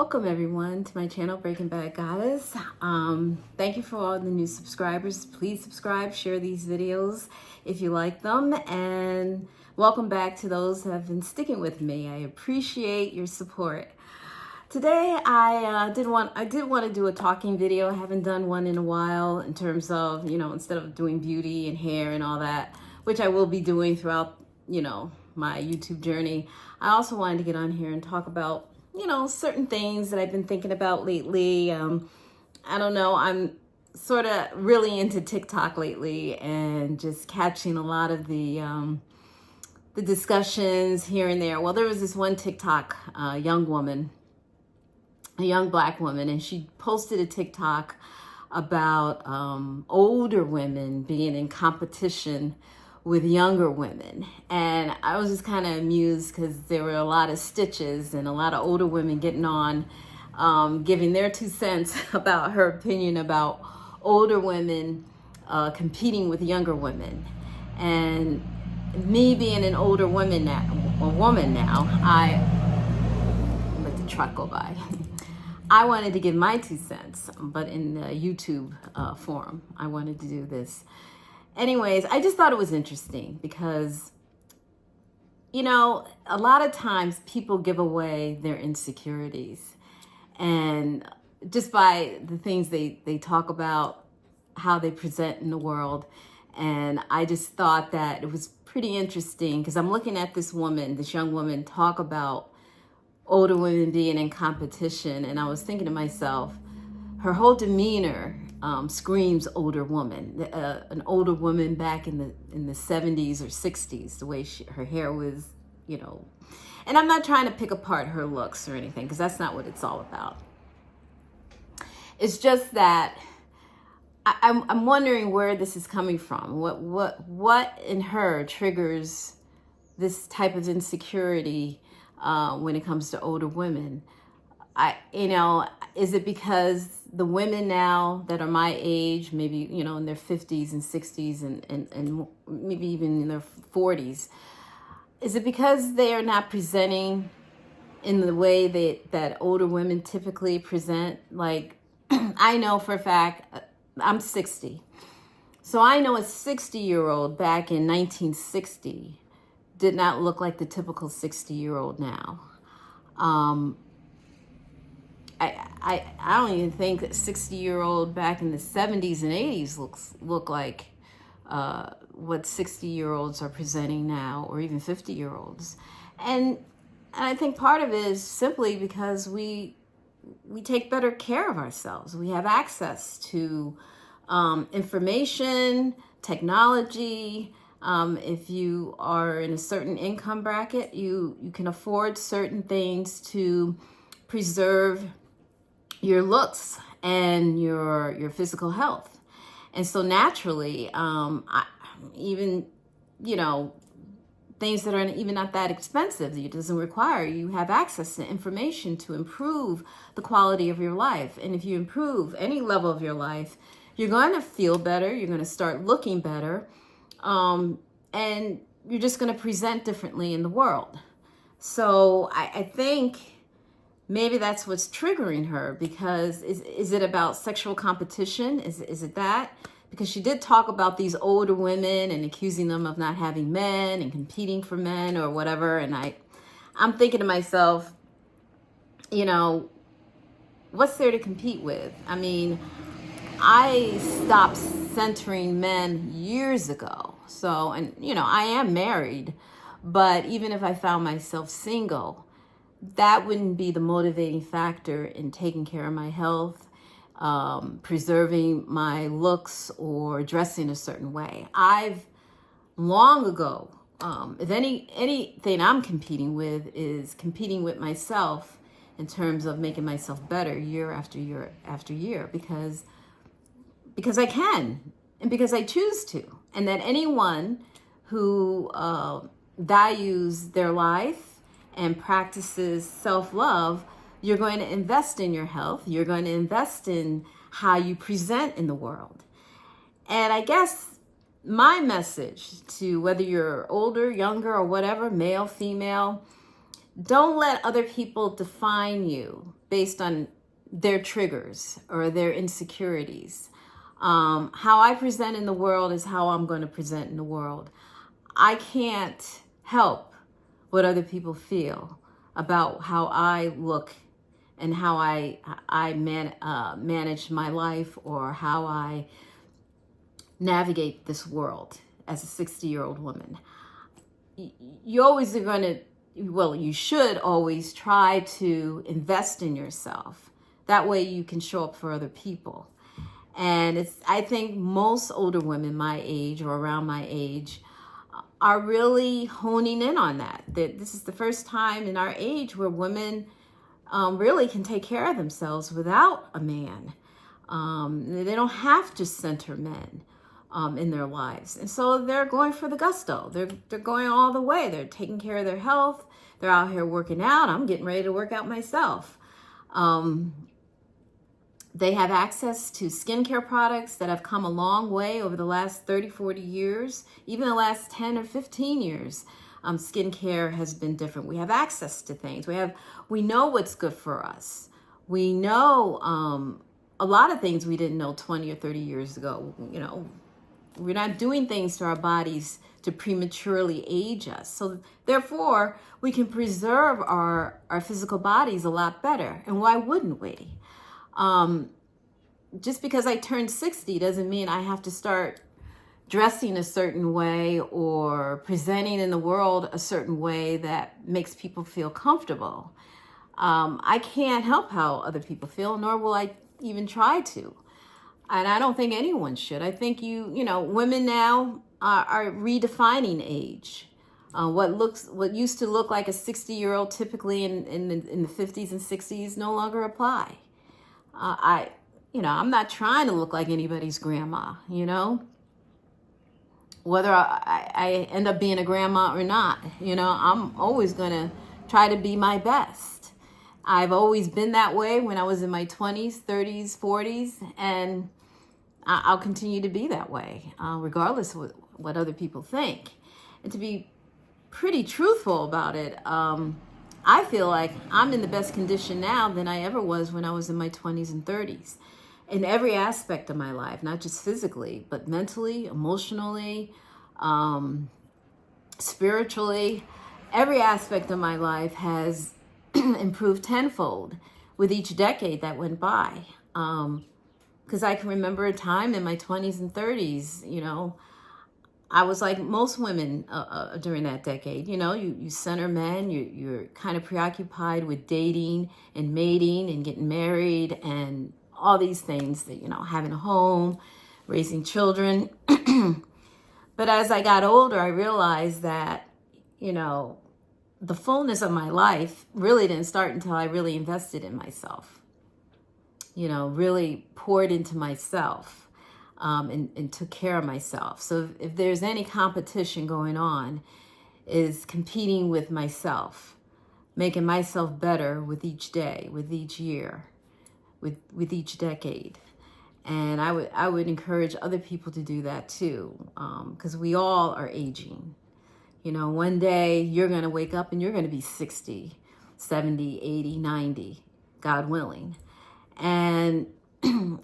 Welcome everyone to my channel, Breaking Bad Goddess. Thank you for all the new subscribers. Please subscribe, share these videos if you like them, and welcome back to those who have been sticking with me. I appreciate your support. Today I did want to do a talking video. I haven't done one in a while in terms of, instead of doing beauty and hair and all that, which I will be doing throughout, my YouTube journey. I also wanted to get on here and talk about certain things that I've been thinking about lately. I don't know, I'm sort of really into TikTok lately and just catching a lot of the discussions here and there. Well, there was this one TikTok young woman, a young black woman, and she posted a TikTok about older women being in competition with younger women. And I was just kind of amused because there were a lot of stitches and a lot of older women getting on, giving their 2 cents about her opinion about older women competing with younger women. And me being an older woman now, I let the truck go by. I wanted to give my 2 cents, but in the YouTube forum, I wanted to do this. Anyways, I just thought it was interesting because, a lot of times people give away their insecurities, and just by the things they talk about, how they present in the world. And I just thought that it was pretty interesting because I'm looking at this young woman talk about older women being in competition. And I was thinking to myself, her whole demeanor screams older woman, an older woman back in the 70s or 60s, the way her hair was, and I'm not trying to pick apart her looks or anything, because that's not what it's all about. It's just that I'm wondering where this is coming from. What in her triggers this type of insecurity when it comes to older women? Is it because the women now that are my age, maybe, in their 50s and 60s and maybe even in their 40s, is it because they are not presenting in the way that older women typically present? Like, I know for a fact, I'm 60. So I know a 60-year-old back in 1960 did not look like the typical 60-year-old now. I don't even think that 60-year-old back in the 70s and 80s look like what 60-year-olds are presenting now, or even 50-year-olds. And I think part of it is simply because we take better care of ourselves. We have access to information, technology. If you are in a certain income bracket, you can afford certain things to preserve your looks and your physical health. And so naturally, even, things that are even not that expensive, it doesn't require, you have access to information to improve the quality of your life. And if you improve any level of your life, you're going to feel better, you're going to start looking better, and you're just going to present differently in the world. So I think maybe that's what's triggering her, because is it about sexual competition? Is it that? Because she did talk about these older women and accusing them of not having men and competing for men or whatever. And I'm thinking to myself, what's there to compete with? I mean, I stopped centering men years ago. So, and I am married, but even if I found myself single, that wouldn't be the motivating factor in taking care of my health, preserving my looks, or dressing a certain way. I've long ago, if anything I'm competing with is competing with myself in terms of making myself better year after year after year, because I can, and because I choose to. And that anyone who values their life and practices self-love, you're going to invest in your health. You're going to invest in how you present in the world. And I guess my message to whether you're older, younger, or whatever, male, female, Don't let other people define you based on their triggers or their insecurities. How I present in the world is how I'm going to present in the world. I can't help what other people feel about how I look and how I manage my life, or how I navigate this world as a 60-year-old woman. You always are going to, well, you should always try to invest in yourself. That way you can show up for other people. And I think most older women my age or around my age are really honing in on that. That this is the first time in our age where women really can take care of themselves without a man. They don't have to center men in their lives. And so they're going for the gusto. They're going all the way. They're taking care of their health. They're out here working out. I'm getting ready to work out myself. They have access to skincare products that have come a long way over the last 30, 40 years, even the last 10 or 15 years. Skincare has been different. We have access to things. We know what's good for us. We know a lot of things we didn't know 20 or 30 years ago. You know, we're not doing things to our bodies to prematurely age us. So therefore, we can preserve our physical bodies a lot better. And why wouldn't we? Just because I turned 60 doesn't mean I have to start dressing a certain way or presenting in the world a certain way that makes people feel comfortable. I can't help how other people feel, nor will I even try to. And I don't think anyone should. I think women now are redefining age. What used to look like a 60-year-old typically in the 50s and 60s no longer apply. I'm not trying to look like anybody's grandma, whether I end up being a grandma or not, I'm always going to try to be my best. I've always been that way when I was in my 20s, 30s, 40s, and I'll continue to be that way, regardless of what other people think. And to be pretty truthful about it, I feel like I'm in the best condition now than I ever was when I was in my 20s and 30s. In every aspect of my life, not just physically, but mentally, emotionally, spiritually. Every aspect of my life has improved tenfold with each decade that went by. Because I can remember a time in my 20s and 30s, I was like most women during that decade. You center men, you're kind of preoccupied with dating and mating and getting married and all these things that, having a home, raising children. But as I got older, I realized that, the fullness of my life really didn't start until I really invested in myself, really poured into myself and took care of myself. So if there's any competition going on, is competing with myself, making myself better with each day, with each year, with each decade. And I would encourage other people to do that too, because we all are aging. One day you're going to wake up and you're going to be 60, 70, 80, 90, God willing. And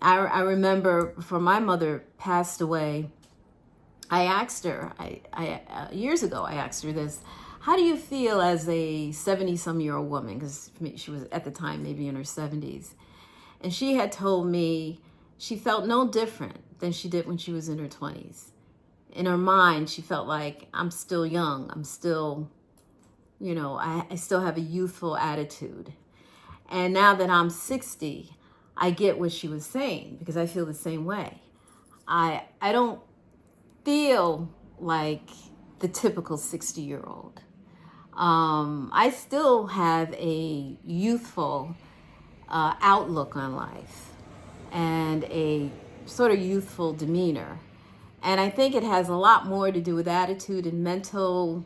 I remember before my mother passed away, I asked her, years ago, I asked her this: how do you feel as a 70-some-year-old woman? Because she was at the time maybe in her 70s. And she had told me she felt no different than she did when she was in her 20s. In her mind, she felt like, I'm still young. I'm still, I still have a youthful attitude. And now that I'm 60, I get what she was saying, because I feel the same way. I don't feel like the typical 60-year-old. I still have a youthful outlook on life and a sort of youthful demeanor. And I think it has a lot more to do with attitude and mental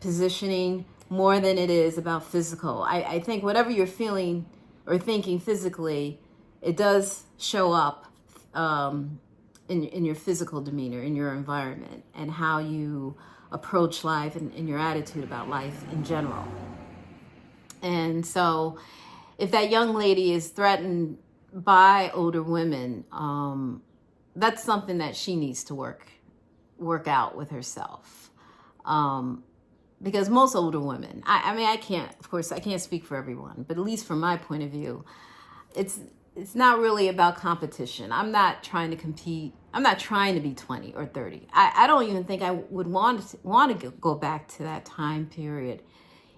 positioning more than it is about physical. I think whatever you're feeling or thinking physically, it does show up in your physical demeanor, in your environment, and how you approach life and your attitude about life in general. And so if that young lady is threatened by older women, that's something that she needs to work out with herself. Because most older women, I mean, I can't speak for everyone, but at least from my point of view, it's not really about competition. I'm not trying to compete. I'm not trying to be 20 or 30. I don't even think I would want to go back to that time period,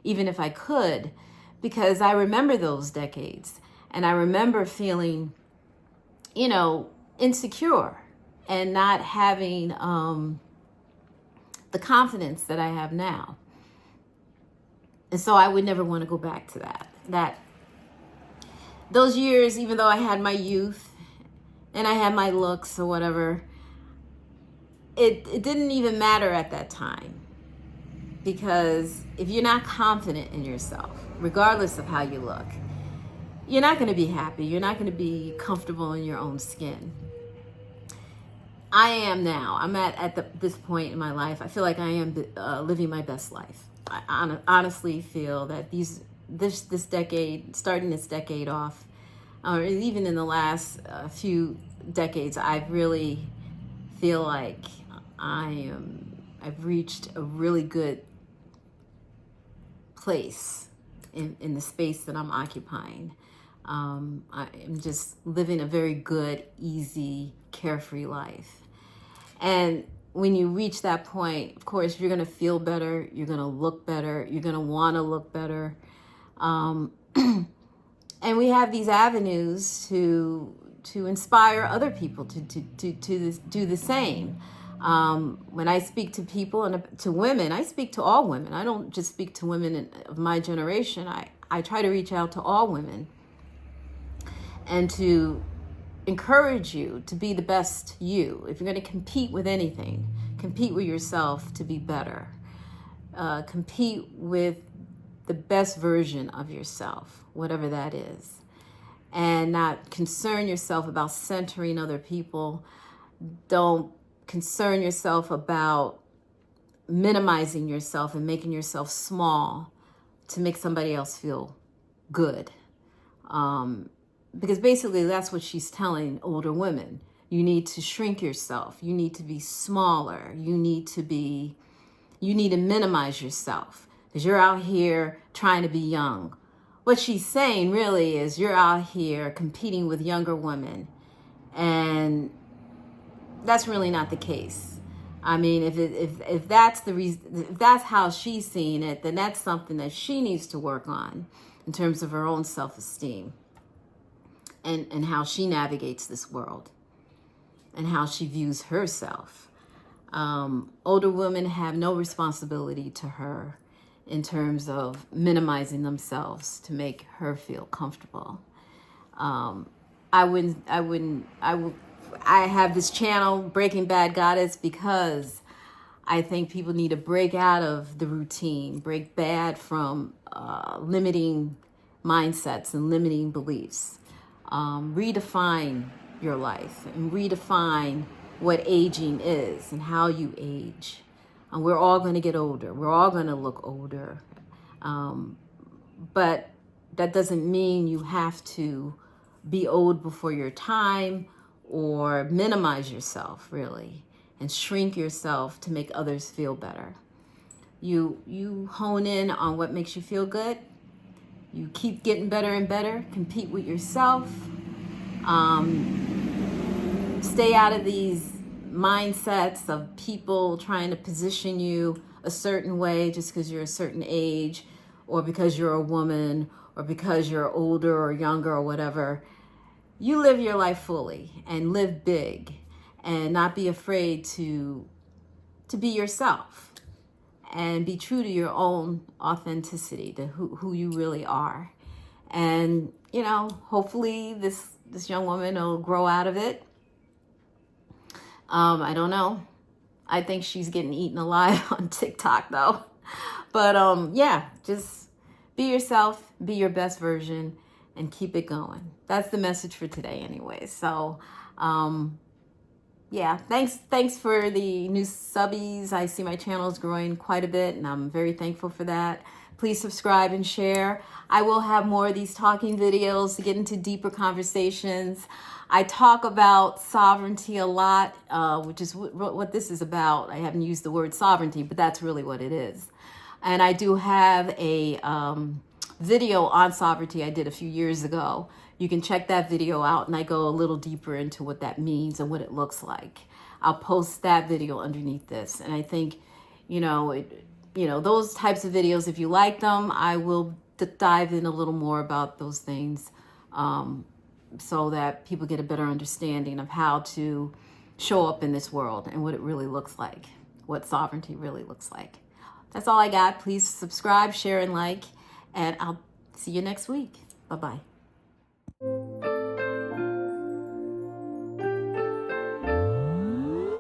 even if I could, because I remember those decades and I remember feeling, insecure and not having the confidence that I have now. And so I would never want to go back to those years, even though I had my youth and I had my looks or whatever, it didn't even matter at that time. Because if you're not confident in yourself, regardless of how you look, you're not going to be happy. You're not going to be comfortable in your own skin. I am now. I'm at this point in my life. I feel like I am living my best life. I honestly feel that this decade, starting this decade off, or even in the last few decades, I really feel like I've reached a really good place in the space that I'm occupying. I'm just living a very good, easy, carefree life. And when you reach that point, of course, you're going to feel better. You're going to look better. You're going to want to look better. And we have these avenues to inspire other people to do the same. When I speak to people and to women, I speak to all women. I don't just speak to women of my generation. I try to reach out to all women and to encourage you to be the best you. If you're going to compete with anything, compete with yourself to be better. Compete with the best version of yourself, whatever that is. And not concern yourself about centering other people. Don't concern yourself about minimizing yourself and making yourself small to make somebody else feel good. Because basically that's what she's telling older women. You need to shrink yourself. You need to be smaller. You need to minimize yourself because you're out here trying to be young. What she's saying really is you're out here competing with younger women, and that's really not the case. I mean, if that's the reason, if that's how she's seeing it, then that's something that she needs to work on in terms of her own self-esteem and how she navigates this world and how she views herself. Older women have no responsibility to her in terms of minimizing themselves to make her feel comfortable. I have this channel, Breaking Bad Goddess, because I think people need to break out of the routine, break bad from limiting mindsets and limiting beliefs. Redefine your life and redefine what aging is and how you age. And we're all going to get older. We're all going to look older. But that doesn't mean you have to be old before your time or minimize yourself, really, and shrink yourself to make others feel better. You hone in on what makes you feel good. You keep getting better and better. Compete with yourself. Stay out of these mindsets of people trying to position you a certain way just because you're a certain age or because you're a woman or because you're older or younger or whatever. You live your life fully and live big and not be afraid to be yourself and be true to your own authenticity, to who you really are. And, hopefully this young woman will grow out of it. I don't know. I think she's getting eaten alive on TikTok though. But just be yourself, be your best version, and keep it going. That's the message for today anyway. So yeah, thanks for the new subbies. I see my channel is growing quite a bit, and I'm very thankful for that. Please subscribe and share. I will have more of these talking videos to get into deeper conversations. I talk about sovereignty a lot, which is what this is about. I haven't used the word sovereignty, but that's really what it is. And I do have a video on sovereignty I did a few years ago. You can check that video out, and I go a little deeper into what that means and what it looks like. I'll post that video underneath this. And I think, those types of videos, if you like them, I will dive in a little more about those things, so that people get a better understanding of how to show up in this world and what it really looks like, what sovereignty really looks like. That's all I got. Please subscribe, share, and like, and I'll see you next week. Bye-bye.